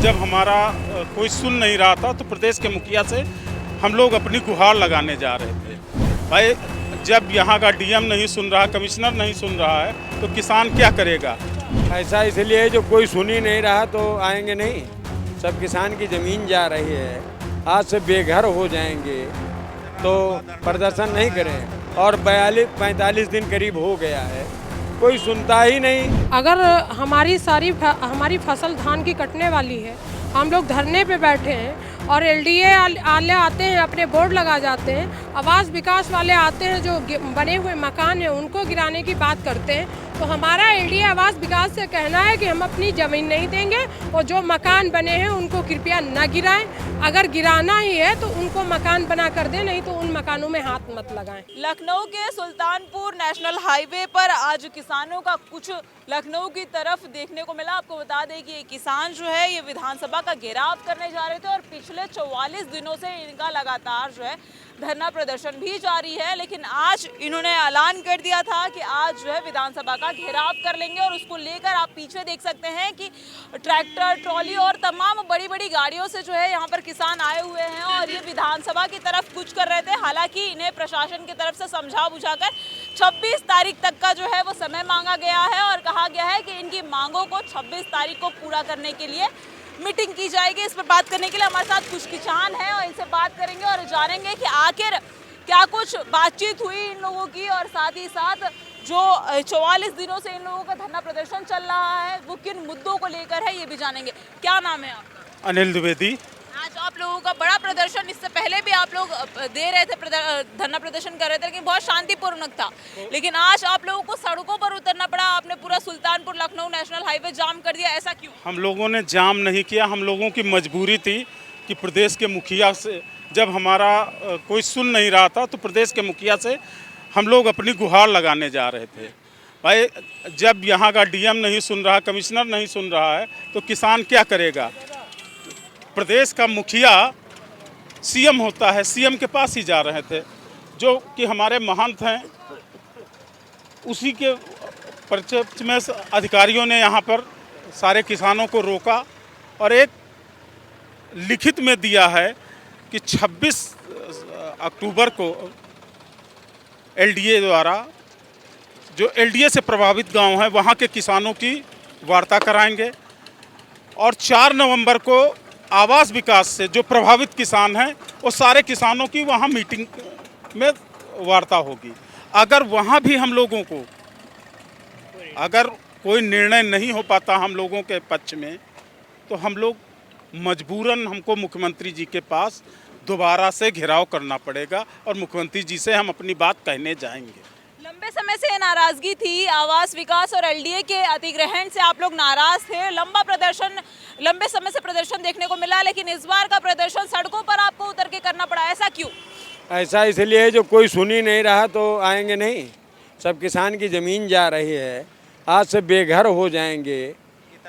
जब हमारा कोई सुन नहीं रहा था तो प्रदेश के मुखिया से हम लोग अपनी गुहार लगाने जा रहे थे। भाई जब यहाँ का डीएम नहीं सुन रहा, कमिश्नर नहीं सुन रहा है तो किसान क्या करेगा। ऐसा इसलिए जो कोई सुन ही नहीं रहा तो आएंगे नहीं। सब किसान की ज़मीन जा रही है, आज से बेघर हो जाएंगे तो प्रदर्शन नहीं करें। और 42-45 दिन करीब हो गया है, कोई सुनता ही नहीं। अगर हमारी फसल धान की कटने वाली है, हम लोग धरने पे बैठे हैं और एलडीए वाले आते हैं, अपने बोर्ड लगा जाते हैं, आवास विकास वाले आते हैं, जो बने हुए मकान हैं उनको गिराने की बात करते हैं। तो हमारा एलडीए आवास विकास से कहना है कि हम अपनी ज़मीन नहीं देंगे और जो मकान बने हैं उनको कृपया न गिराएं। अगर गिराना ही है तो उनको मकान बना कर दें, नहीं तो उन मकानों में हाथ मत लगाएं। लखनऊ के सुल्तानपुर नेशनल हाईवे पर आज किसानों का कुछ लखनऊ की तरफ देखने को मिला। आपको बता दें कि ये किसान जो है ये विधानसभा का घेराव करने जा रहे थे और पिछले 44 दिनों से इनका लगातार जो है धरना प्रदर्शन भी जारी है। लेकिन आज इन्होंने ऐलान कर दिया था कि आज जो है विधानसभा का घेराव कर लेंगे और उसको लेकर आप पीछे देख सकते हैं कि ट्रैक्टर, ट्रॉली और तमाम बड़ी बड़ी गाड़ियों से जो है यहाँ पर किसान आए हुए हैं और ये विधानसभा की तरफ कूच कर रहे थे। हालांकि इन्हें प्रशासन की तरफ से समझा बुझाकर 26 तारीख तक का जो है वो समय मांगा गया है और कहा गया है कि इनकी मांगों को 26 तारीख को पूरा करने के लिए मीटिंग की जाएगी। इस पर बात करने के लिए हमारे साथ कुछ किसान हैं और इनसे बात करेंगे और जानेंगे कि आखिर क्या कुछ बातचीत हुई इन लोगों की और साथ ही साथ जो 44 दिनों से इन लोगों का धरना प्रदर्शन चल रहा है वो किन मुद्दों को लेकर है, ये भी जानेंगे। क्या नाम है आपका? अनिल द्विवेदी। आज आप लोगों का बड़ा प्रदर्शन, इससे पहले भी आप लोग दे रहे थे, धरना प्रदर्शन कर रहे थे, लेकिन बहुत शांतिपूर्वक था। लेकिन आज आप लोगों को सड़कों पर उतरना पड़ा, आपने पूरा सुल्तानपुर लखनऊ नेशनल हाईवे जाम कर दिया, ऐसा क्यों? हम लोगों ने जाम नहीं किया, हम लोगों की मजबूरी थी कि प्रदेश के मुखिया से जब हमारा कोई सुन नहीं रहा था तो प्रदेश के मुखिया से हम लोग अपनी गुहार लगाने जा रहे थे। भाई जब यहाँ का डीएम नहीं सुन रहा, कमिश्नर नहीं सुन रहा है तो किसान क्या करेगा। प्रदेश का मुखिया सीएम होता है, सीएम के पास ही जा रहे थे, जो कि हमारे महंत हैं, उसी के प्रत्यक्ष में अधिकारियों ने यहाँ पर सारे किसानों को रोका और एक लिखित में दिया है कि 26 अक्टूबर को एलडीए द्वारा जो एलडीए से प्रभावित गांव हैं वहाँ के किसानों की वार्ता कराएंगे और 4 नवंबर को आवास विकास से जो प्रभावित किसान हैं वो सारे किसानों की वहाँ मीटिंग में वार्ता होगी। अगर वहाँ भी हम लोगों को अगर कोई निर्णय नहीं हो पाता हम लोगों के पक्ष में तो हम लोग मजबूरन हमको मुख्यमंत्री जी के पास दोबारा से घेराव करना पड़ेगा और मुख्यमंत्री जी से हम अपनी बात कहने जाएंगे। लंबे समय से नाराजगी थी, आवास विकास और एलडीए के अधिग्रहण से आप लोग नाराज थे, लंबे समय से प्रदर्शन देखने को मिला, लेकिन इस बार का प्रदर्शन सड़कों पर आपको उतर के करना पड़ा, ऐसा क्यों? ऐसा इसलिए जो कोई सुन ही नहीं रहा तो आएंगे नहीं। सब किसान की ज़मीन जा रही है, आज से बेघर हो जाएंगे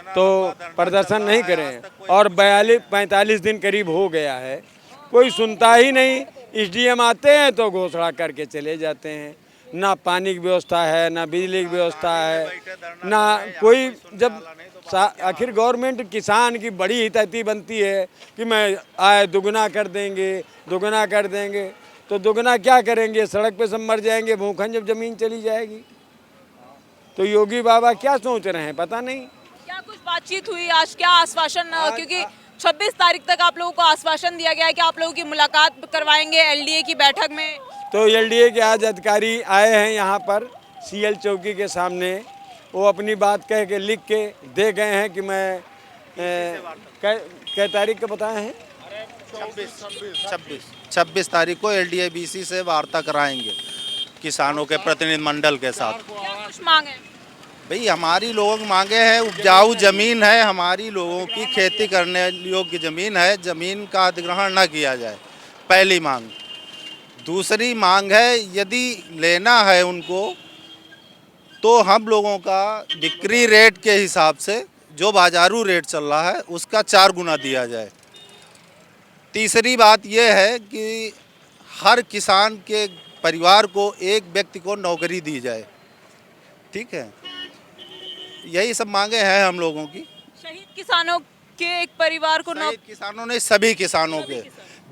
तो प्रदर्शन नहीं करें। और 42-45 दिन करीब हो गया है, कोई सुनता ही नहीं। एसडीएम आते हैं तो घोषणा करके चले जाते हैं, ना पानी की व्यवस्था है, ना बिजली की व्यवस्था है, ना कोई। जब आखिर गवर्नमेंट किसान की बड़ी हितैषी बनती है कि मैं आए दुगना कर देंगे, तो दुगना क्या करेंगे? सड़क पे सब मर जाएंगे भूखन जब ज़मीन चली जाएगी। तो योगी बाबा क्या सोच रहे हैं पता नहीं। क्या कुछ बातचीत हुई आज? क्या आश्वासन, क्योंकि 26 तारीख तक आप लोगों को आश्वासन दिया गया है कि आप लोगों की मुलाकात करवाएंगे एलडीए की बैठक में। तो एलडीए के आज अधिकारी आए हैं यहाँ पर सीएल चौकी के सामने, वो अपनी बात कह के लिख के दे गए हैं कि मैं कै तारीख का बताए हैं? 26 तारीख को एलडीए बीसी से वार्ता कराएंगे किसानों के प्रतिनिधि मंडल के साथ। क्या कुछ मांगे? भाई हमारी लोगों की मांगे हैं, उपजाऊ ज़मीन है, हमारी लोगों की खेती करने योग्य ज़मीन है, ज़मीन का अधिग्रहण न किया जाए, पहली मांग। दूसरी मांग है यदि लेना है उनको तो हम लोगों का बिक्री रेट के हिसाब से जो बाजारू रेट चल रहा है उसका 4 गुना दिया जाए। तीसरी बात यह है कि हर किसान के परिवार को एक व्यक्ति को नौकरी दी जाए। ठीक है, यही सब मांगे हैं हम लोगों की। शहीद किसानों के एक परिवार को शहीद किसानों ने सभी किसानों के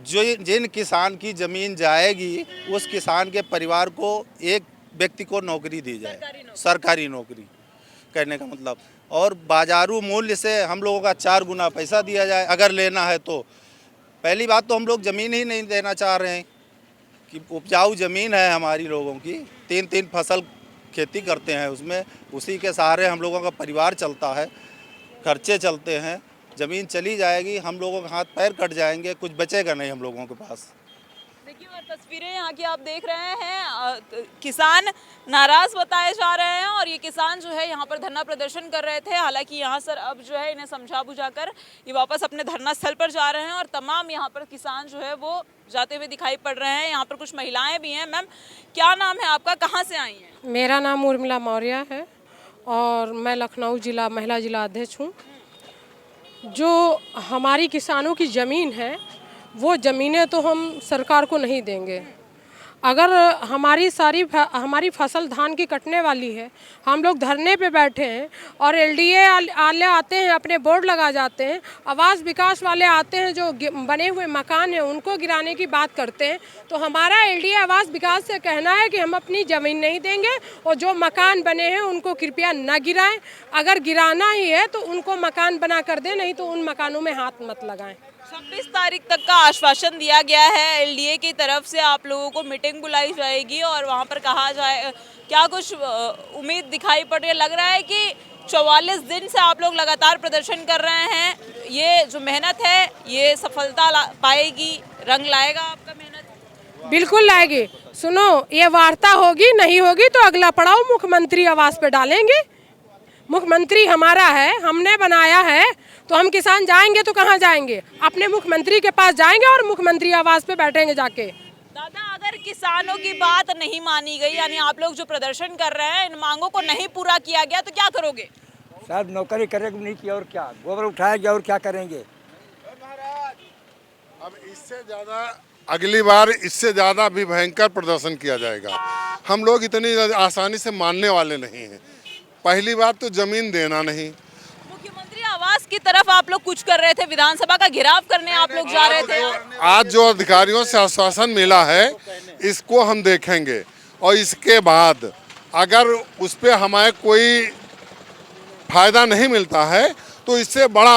जो जिन किसान की जमीन जाएगी उस किसान के परिवार को एक व्यक्ति को नौकरी दी जाए, सरकारी नौकरी कहने का मतलब, और बाजारू मूल्य से हम लोगों का 4 गुना पैसा दिया जाए अगर लेना है तो। पहली बात तो हम लोग ज़मीन ही नहीं देना चाह रहे हैं कि उपजाऊ ज़मीन है हमारी लोगों की, 3 फसल खेती करते हैं उसमें, उसी के सहारे हम लोगों का परिवार चलता है, खर्चे चलते हैं। ज़मीन चली जाएगी, हम लोगों के हाथ पैर कट जाएंगे, कुछ बचेगा नहीं हम लोगों के पास। देखिए और तस्वीरें यहाँ की आप देख रहे हैं, किसान नाराज बताए जा रहे हैं और ये किसान जो है यहाँ पर धरना प्रदर्शन कर रहे थे। हालांकि यहाँ सर अब जो है इन्हें समझा बुझाकर ये वापस अपने धरना स्थल पर जा रहे हैं और तमाम यहाँ पर किसान जो है वो जाते हुए दिखाई पड़ रहे हैं। यहाँ पर कुछ महिलाएं भी हैं। मैम क्या नाम है आपका, कहाँ से आई हैं? मेरा नाम उर्मिला मौर्य है और मैं लखनऊ जिला महिला जिला अध्यक्ष हूँ। जो हमारी किसानों की ज़मीन है वो ज़मीनें तो हम सरकार को नहीं देंगे। अगर हमारी फसल धान की कटने वाली है, हम लोग धरने पे बैठे हैं और एलडीए वाले आते हैं, अपने बोर्ड लगा जाते हैं, आवास विकास वाले आते हैं, जो बने हुए मकान हैं उनको गिराने की बात करते हैं। तो हमारा एलडीए आवास विकास से कहना है कि हम अपनी ज़मीन नहीं देंगे और जो मकान बने हैं उनको कृपया न गिराएं। अगर गिराना ही है तो उनको मकान बना कर दें, नहीं तो उन मकानों में हाथ मत लगाएं। 26 तारीख तक का आश्वासन दिया गया है एलडीए की तरफ से, आप लोगों को मीटिंग बुलाई जाएगी और वहां पर कहा जाए, क्या कुछ उम्मीद दिखाई पड़ रही है? लग रहा है कि 44 दिन से आप लोग लगातार प्रदर्शन कर रहे हैं, ये जो मेहनत है ये सफलता पाएगी, रंग लाएगा आपका मेहनत? बिल्कुल लाएगी। सुनो, ये वार्ता होगी, नहीं होगी तो अगला पड़ाव मुख्यमंत्री आवास पे डालेंगे। मुख्यमंत्री हमारा है, हमने बनाया है, तो हम किसान जाएंगे तो कहाँ जाएंगे? अपने मुख्यमंत्री के पास जाएंगे और मुख्यमंत्री आवास पे बैठेंगे जाके। दादा, अगर किसानों की बात नहीं मानी गई, यानी आप लोग जो प्रदर्शन कर रहे हैं इन मांगों को नहीं पूरा किया गया, तो क्या करोगे? साहब नौकरी करेंगे नहीं किया और क्या, गोबर उठाया गया और क्या करेंगे? अब इससे ज़्यादा अगली बार इससे ज़्यादा भी भयंकर प्रदर्शन किया जाएगा। हम लोग इतनी आसानी से मानने वाले नहीं हैं। पहली बात तो ज़मीन देना नहीं। मुख्यमंत्री आवास की तरफ आप लोग कुछ कर रहे थे, विधानसभा का घेराव करने आप लोग जा रहे थे। आज जो अधिकारियों से आश्वासन मिला है इसको हम देखेंगे और इसके बाद अगर उस पर हमें कोई फायदा नहीं मिलता है तो इससे बड़ा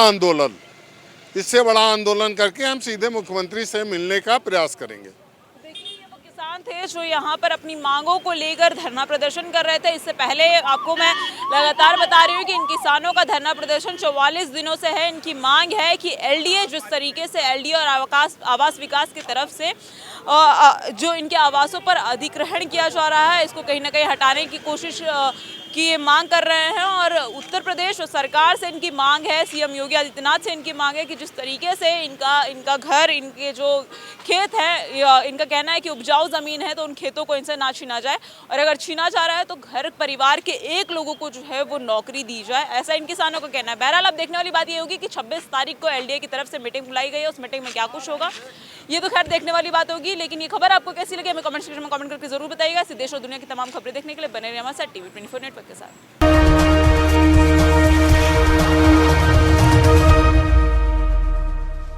आंदोलन करके हम सीधे मुख्यमंत्री से मिलने का प्रयास करेंगे। किसान थे जो यहाँ पर अपनी मांगों को लेकर धरना प्रदर्शन कर रहे थे। इससे पहले आपको मैं लगातार बता रही हूँ कि इन किसानों का धरना प्रदर्शन 44 दिनों से है। इनकी मांग है कि एलडीए जिस तरीके से एलडीए और आवास विकास की तरफ से जो इनके आवासों पर अधिग्रहण किया जा रहा है, इसको कहीं ना कहीं हटाने की कोशिश की ये मांग कर रहे हैं। और उत्तर प्रदेश सरकार से इनकी मांग है, सीएम योगी आदित्यनाथ से इनकी मांग है कि जिस तरीके से इनका घर, इनके जो खेत हैं, इनका कहना है कि उपजाऊ ज़मीन है तो उन खेतों को इनसे ना छीना जाए, और अगर छीना जा रहा है तो घर परिवार के एक लोगों को जो है वो नौकरी दी जाए, ऐसा इन किसानों का कहना है। बहरहाल अब देखने वाली बात ये होगी कि 26 तारीख को एलडीए की तरफ से मीटिंग बुलाई गई है, उस मीटिंग में क्या कुछ होगा ये तो खैर देखने वाली बात होगी। लेकिन ये खबर आपको कैसी लगी हमें कमेंट सेक्शन में कमेंट करके जरूर बताइएगा। देश और दुनिया की तमाम खबरें देखने के लिए बने रहिए हमारे साथ टीवी 24 नेटवर्क के साथ।